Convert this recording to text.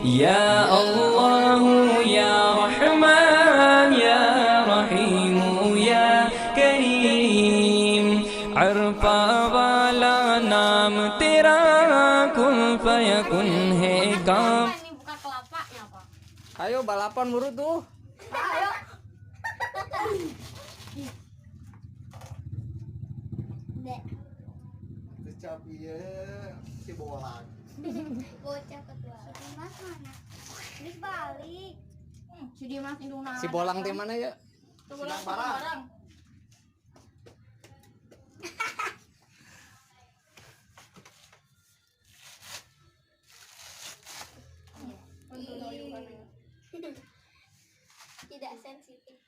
Ya Allah ya Rahman ya Rahim ya Karim, arfa wala naam tera kun fayakun hai kam. Ini buka kelapanya, Pak. Ayo balapan buru tuh. Ayo. Dek. Kecapi ya si bolang. Bocah ketua. Si Dimas mana? Dimas balik. Si Dimas indung Si bolang teh mana ya? Bolang barang. Tidak sensitif.